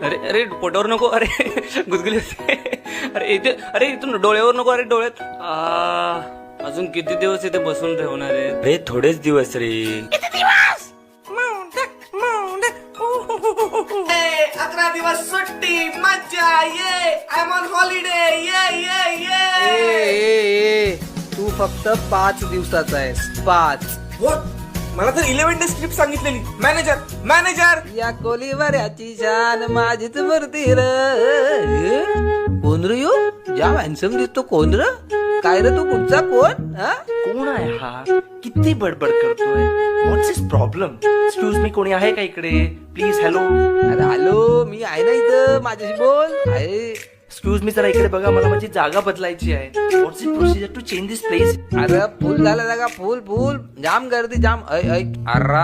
अरे अरे पोटावर नको, अरे गुदगुली होते. अरे इथे, अरे इथून डोळ्यावर नको, अरे डोळ्यात. अजून किती दिवस इथे बसून ठेवणार आहे रे? थोडेच दिवस रे. 11 दिवस सुट्टी, मज्जा, ये आय एम ऑन हॉलिडे, ये. तू फक्त 5 दिवसाचा आहेस, 5. मला तर 11 डेज ट्रिप सांगितलेली. मॅनेजर या कोलीवाऱ्याची शान माझीच मूर्ती र. कोण रे यो? जाम हॅन्सम दिसतो. कोण र? काय रे तू? कुठचा कोण? हा? कोण आहे हा? किती बडबड करतोय? व्हॉट्स इज प्रॉब्लेम? एक्सक्यूज मी, कोणी आहे का इकडे? प्लीज. हॅलो. अरे हॅलो, मी आहे ना इथं, माझ्याशी बोल. आहे. एक्सक्यूज मी, जरा इकडे बघा, मला माझी जागा बदलायची आहे. What's is procedure to change this place? अरे फुल झाला जागा, फुल जाम गर्दी, जाम. अर्रा